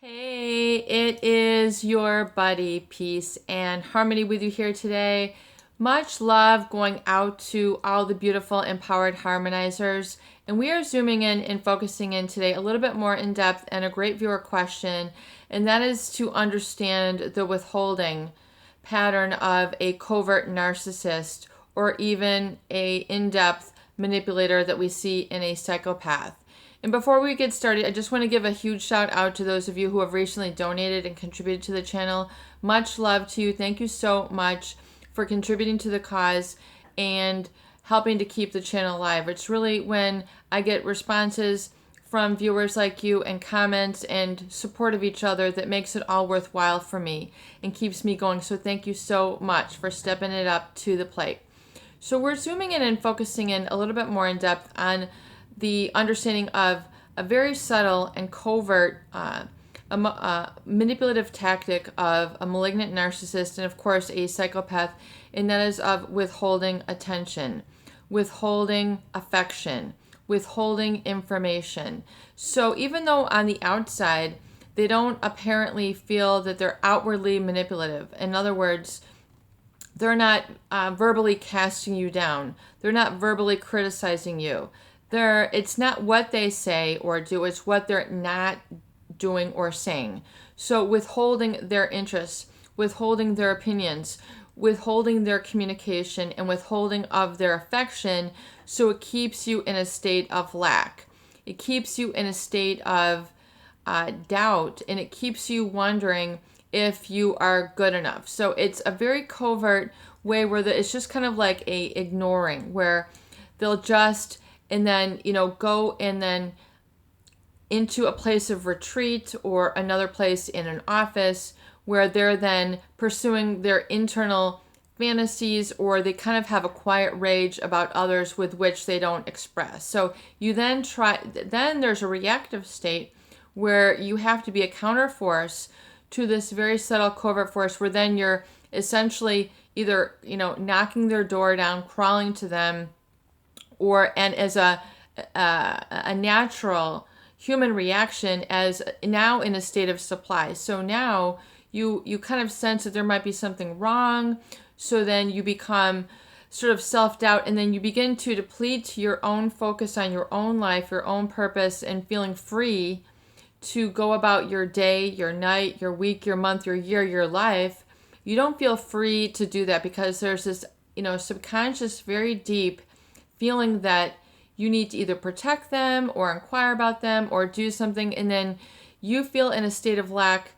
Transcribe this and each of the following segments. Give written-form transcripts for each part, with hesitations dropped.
Hey, it is your buddy, Peace and Harmony with you here today. Much love going out to all the beautiful empowered harmonizers. And we are zooming in and focusing in today a little bit more in depth and a great viewer question. And that is to understand the withholding pattern of a covert narcissist or even a in-depth manipulator that we see in a psychopath. And before we get started, I just want to give a huge shout out to those of you who have recently donated and contributed to the channel. Much love to you. Thank you so much for contributing to the cause and helping to keep the channel alive. It's really when I get responses from viewers like you and comments and support of each other that makes it all worthwhile for me and keeps me going. So thank you so much for stepping it up to the plate. So we're zooming in and focusing in a little bit more in depth on the understanding of a very subtle and covert manipulative tactic of a malignant narcissist and, of course, a psychopath, and that is of withholding attention, withholding affection, withholding information. So even though on the outside they don't apparently feel that they're outwardly manipulative, in other words, they're not verbally casting you down, they're not verbally criticizing you, it's not what they say or do, it's what they're not doing or saying. So withholding their interests, withholding their opinions, withholding their communication, and withholding of their affection, so it keeps you in a state of lack. It keeps you in a state of doubt, and it keeps you wondering if you are good enough. So it's a very covert way where it's just kind of like a ignoring, where they'll just and then, go and then into a place of retreat or another place in an office where they're then pursuing their internal fantasies, or they kind of have a quiet rage about others with which they don't express. So you then there's a reactive state where you have to be a counterforce to this very subtle covert force, where then you're essentially either, knocking their door down, crawling to them, and as a natural human reaction, as now in a state of supply. So now you kind of sense that there might be something wrong. So then you become sort of self-doubt, and then you begin to deplete your own focus on your own life, your own purpose, and feeling free to go about your day, your night, your week, your month, your year, your life. You don't feel free to do that because there's this, subconscious, very deep feeling that you need to either protect them or inquire about them or do something, and then you feel in a state of lack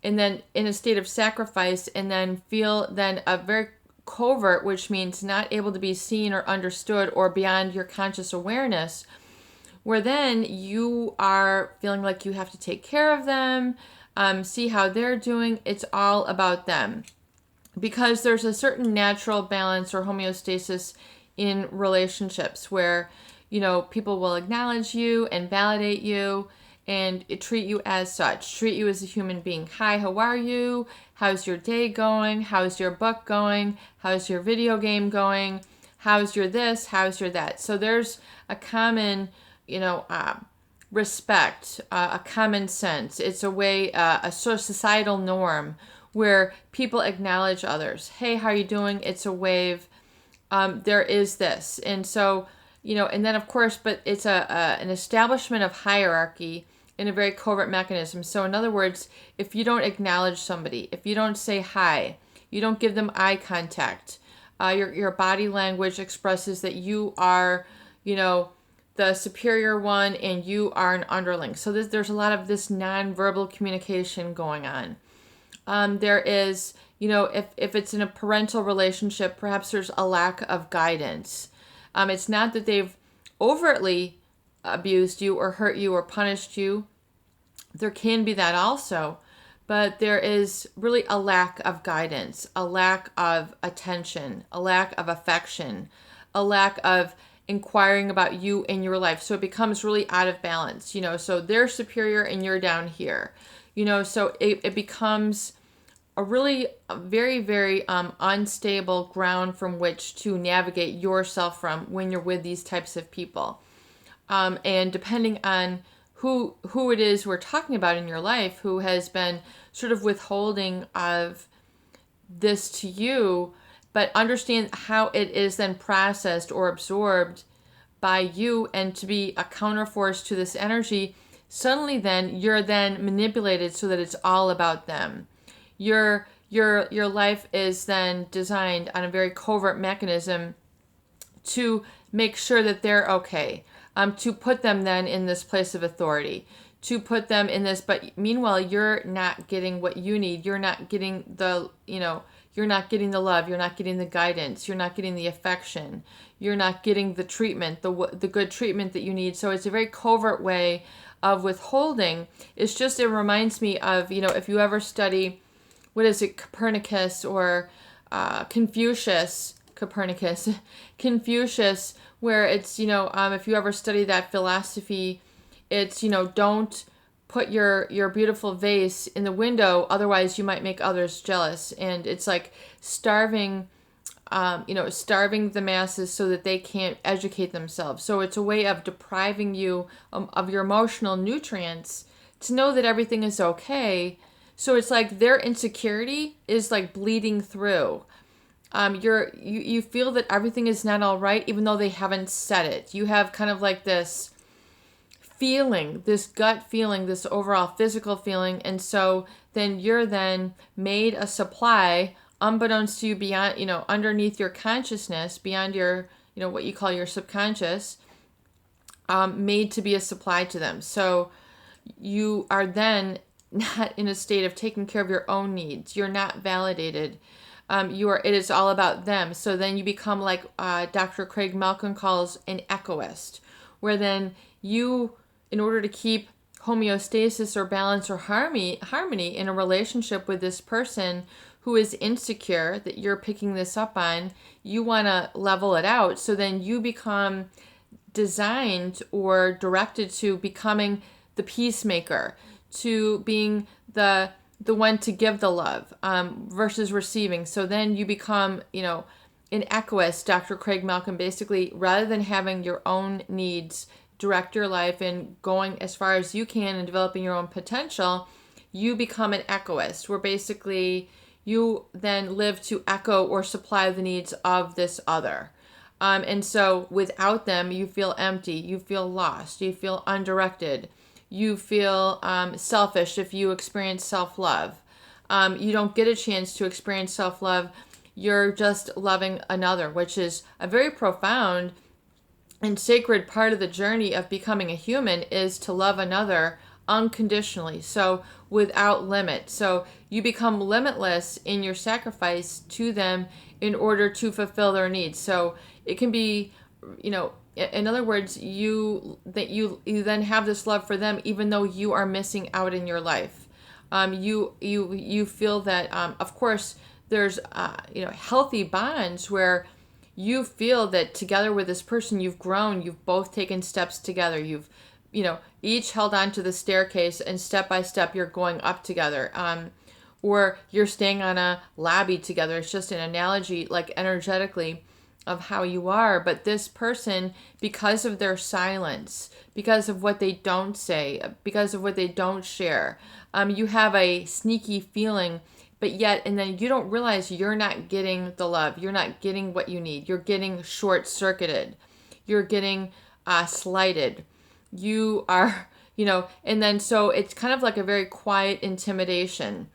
and then in a state of sacrifice, and then feel then a very covert, which means not able to be seen or understood or beyond your conscious awareness, where then you are feeling like you have to take care of them, see how they're doing. It's all about them because there's a certain natural balance or homeostasis in relationships where, people will acknowledge you and validate you and treat you as such, treat you as a human being. Hi, how are you? How's your day going? How's your book going? How's your video game going? How's your this? How's your that? So there's a common, respect, a common sense. It's a way, a sort of societal norm where people acknowledge others. Hey, how are you doing? It's a wave. There is this. And so, and then of course, but it's an establishment of hierarchy in a very covert mechanism. So in other words, if you don't acknowledge somebody, if you don't say hi, you don't give them eye contact, your body language expresses that you are, the superior one and you are an underling. So there's a lot of this nonverbal communication going on. There is, if it's in a parental relationship, perhaps there's a lack of guidance. It's not that they've overtly abused you or hurt you or punished you. There can be that also, but there is really a lack of guidance, a lack of attention, a lack of affection, a lack of inquiring about you and your life. So it becomes really out of balance, so they're superior and you're down here, so it becomes a really very, very unstable ground from which to navigate yourself from when you're with these types of people. And depending on who it is we're talking about in your life who has been sort of withholding of this to you, but understand how it is then processed or absorbed by you, and to be a counterforce to this energy. Suddenly then you're then manipulated so that it's all about them. Your life is then designed on a very covert mechanism to make sure that they're okay, to put them then in this place of authority, to put them in this, but meanwhile you're not getting what you need. You're not getting the, you're not getting the love, you're not getting the guidance, you're not getting the affection, you're not getting the treatment, the good treatment that you need. So it's a very covert way of withholding. It's just, it reminds me of, if you ever study, what is it, Copernicus or Confucius, where it's, if you ever study that philosophy, it's, don't put your beautiful vase in the window, otherwise you might make others jealous. And it's like starving the masses so that they can't educate themselves. So it's a way of depriving you of your emotional nutrients to know that everything is okay. So it's like their insecurity is like bleeding through. You feel that everything is not all right, even though they haven't said it. You have kind of like this feeling, this gut feeling, this overall physical feeling. And so then you're then made a supply, unbeknownst to you, beyond, underneath your consciousness, beyond your, what you call your subconscious, made to be a supply to them. So you are then not in a state of taking care of your own needs. You're not validated. It is all about them. So then you become like Dr. Craig Malcolm calls an echoist, where then you, in order to keep homeostasis or balance or harmony in a relationship with this person who is insecure, that you're picking this up on, you want to level it out. So then you become designed or directed to becoming the peacemaker, to being the one to give the love versus receiving. So then you become, an echoist. Dr. Craig Malcolm basically, rather than having your own needs direct your life and going as far as you can and developing your own potential, you become an echoist, where basically you then live to echo or supply the needs of this other. And so without them, you feel empty, you feel lost, you feel undirected, you feel selfish if you experience self-love. You don't get a chance to experience self-love. You're just loving another, which is a very profound and sacred part of the journey of becoming a human, is to love another unconditionally, so without limit. So you become limitless in your sacrifice to them in order to fulfill their needs. So it can be, in other words, you then have this love for them even though you are missing out in your life. You feel that of course there's healthy bonds where you feel that together with this person you've grown, you've both taken steps together, you've each held on to the staircase, and step by step you're going up together, or you're staying on a lobby together. It's just an analogy, like energetically, of how you are. But this person, because of their silence, because of what they don't say, because of what they don't share, you have a sneaky feeling, but yet, and then you don't realize you're not getting the love. You're not getting what you need. You're getting short-circuited. You're getting slighted. You are, and then so it's kind of like a very quiet intimidation,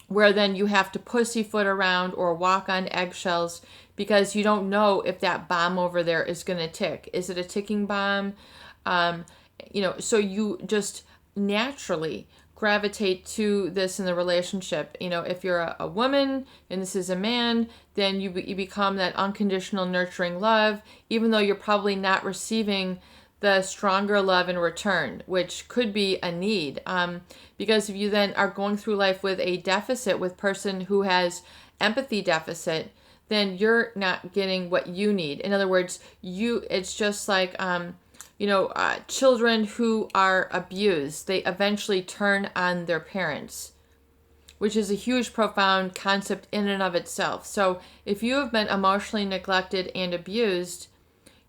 where then you have to pussyfoot around or walk on eggshells because you don't know if that bomb over there is going to tick. Is it a ticking bomb? So you just naturally gravitate to this in the relationship. If you're a woman and this is a man, then you become that unconditional nurturing love, even though you're probably not receiving the stronger love in return, which could be a need. Because if you then are going through life with a deficit, with person who has empathy deficit, then you're not getting what you need. In other words, it's just like, children who are abused, they eventually turn on their parents, which is a huge, profound concept in and of itself. So if you have been emotionally neglected and abused,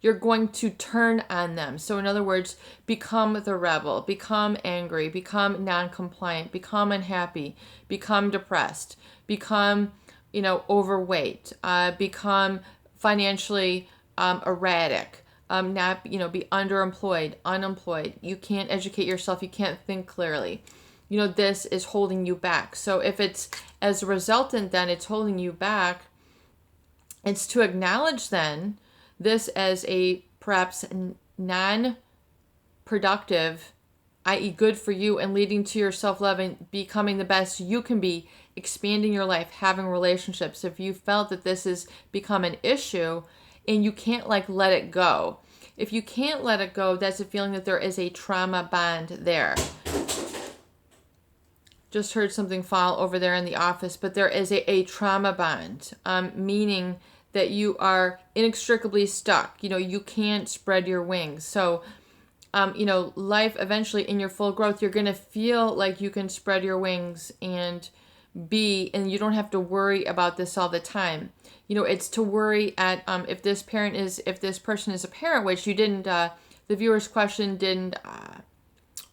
you're going to turn on them. So in other words, become the rebel, become angry, become non-compliant, become unhappy, become depressed, become, overweight, become financially erratic, not, be underemployed, unemployed. You can't educate yourself. You can't think clearly. This is holding you back. So if it's as a resultant, then it's holding you back. It's to acknowledge then this as a perhaps non-productive, i.e. good for you and leading to your self-love and becoming the best you can be, expanding your life, having relationships. If you felt that this has become an issue and you can't let it go. If you can't let it go, that's a feeling that there is a trauma bond there. Just heard something fall over there in the office, but there is a trauma bond, meaning that you are inextricably stuck. You can't spread your wings. So, life eventually in your full growth, you're going to feel like you can spread your wings and you don't have to worry about this all the time. It's to worry at, if this person is a parent, which you didn't, the viewer's question didn't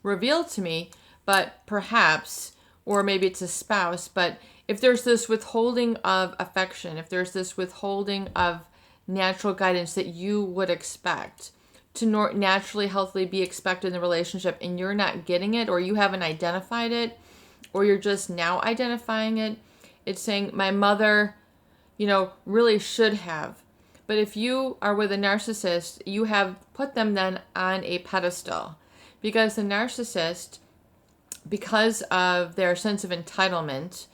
reveal to me, but perhaps, or maybe it's a spouse, but if there's this withholding of affection, if there's this withholding of natural guidance that you would expect to naturally, healthily be expected in the relationship, and you're not getting it, or you haven't identified it, or you're just now identifying it, it's saying, my mother, really should have. But if you are with a narcissist, you have put them then on a pedestal. Because the narcissist, because of their sense of entitlement,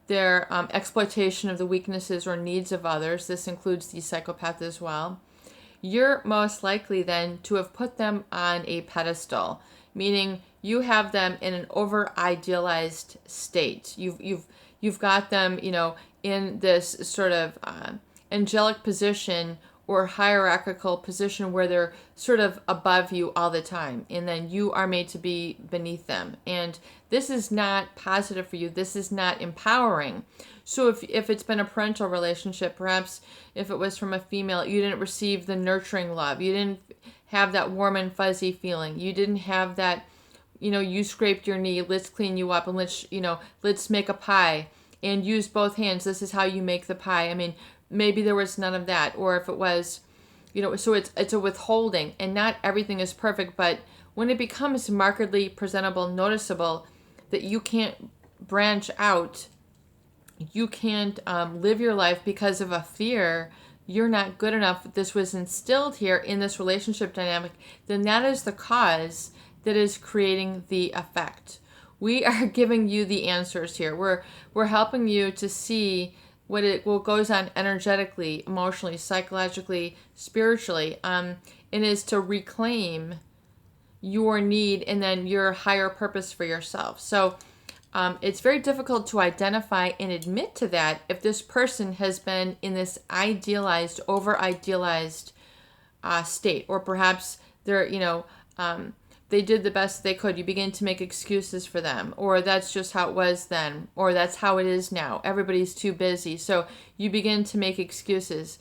their exploitation of the weaknesses or needs of others, this includes the psychopath as well, you're most likely then to have put them on a pedestal, meaning you have them in an over-idealized state. You've got them, in this sort of angelic position or hierarchical position where they're sort of above you all the time, and then you are made to be beneath them. And this is not positive for you. This is not empowering. So if it's been a parental relationship, perhaps if it was from a female, you didn't receive the nurturing love. You didn't have that warm and fuzzy feeling. You didn't have that, you scraped your knee, let's clean you up, and let's make a pie and use both hands. This is how you make the pie. I mean, maybe there was none of that. Or if it was, so it's a withholding, and not everything is perfect, but when it becomes markedly presentable, noticeable, that you can't branch out, you can't live your life because of a fear, you're not good enough, this was instilled here in this relationship dynamic, then that is the cause that is creating the effect. We are giving you the answers here. We're helping you to see what goes on energetically, emotionally, psychologically, spiritually, and is to reclaim your need and then your higher purpose for yourself. So it's very difficult to identify and admit to that if this person has been in this idealized, over-idealized state, or perhaps they're, they did the best they could. You begin to make excuses for them, or that's just how it was then, or that's how it is now. Everybody's too busy. So you begin to make excuses.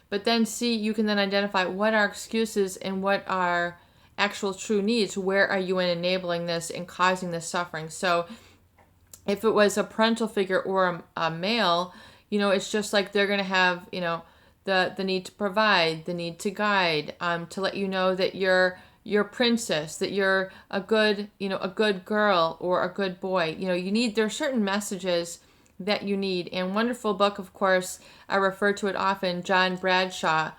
But then you can then identify what are excuses and what are actual true needs. Where are you in enabling this and causing this suffering? So if it was a parental figure or a male, it's just like they're going to have, the need to provide, the need to guide, to let you know that you're princess, that you're a good girl or a good boy. There are certain messages that you need. And wonderful book, of course, I refer to it often, John Bradshaw,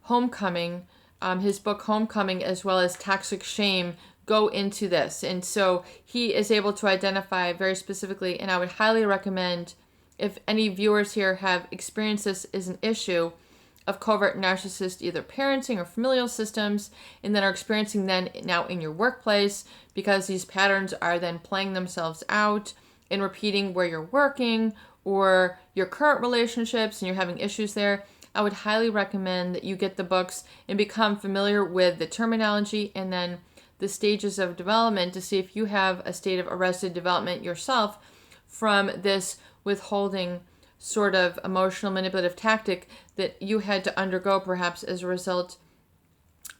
Homecoming, his book Homecoming, as well as Toxic Shame, go into this. And so he is able to identify very specifically, and I would highly recommend, if any viewers here have experienced this as an issue of covert narcissist, either parenting or familial systems, and then are experiencing then now in your workplace, because these patterns are then playing themselves out and repeating where you're working or your current relationships and you're having issues there, I would highly recommend that you get the books and become familiar with the terminology and then the stages of development to see if you have a state of arrested development yourself from this withholding sort of emotional manipulative tactic that you had to undergo perhaps as a result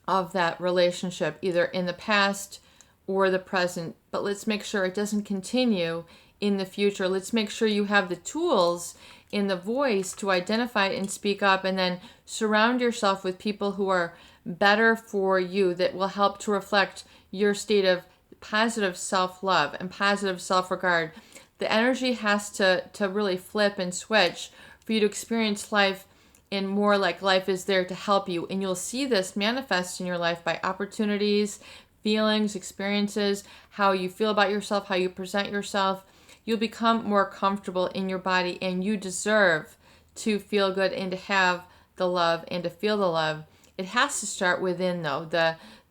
of that relationship, either in the past or the present. But let's make sure it doesn't continue in the future. Let's make sure you have the tools in the voice to identify and speak up, and then surround yourself with people who are better for you, that will help to reflect your state of positive self-love and positive self-regard. The energy has to really flip and switch for you to experience life in more like life is there to help you. And you'll see this manifest in your life by opportunities, feelings, experiences, how you feel about yourself, how you present yourself. You'll become more comfortable in your body, and you deserve to feel good and to have the love and to feel the love. It has to start within, though.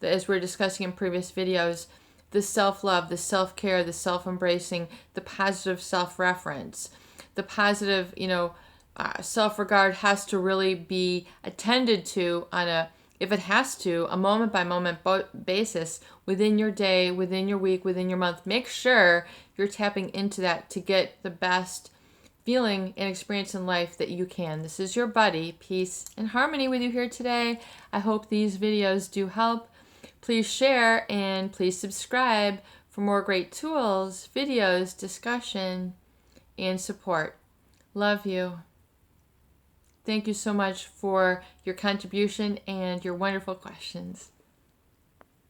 As we're discussing in previous videos, the self-love, the self-care, the self-embracing, the positive self-reference, the positive, self-regard has to really be attended to on a, if it has to, a moment-by-moment basis within your day, within your week, within your month. Make sure you're tapping into that to get the best feeling and experience in life that you can. This is your buddy, Peace and Harmony, with you here today. I hope these videos do help. Please share and please subscribe for more great tools, videos, discussion, and support. Love you. Thank you so much for your contribution and your wonderful questions.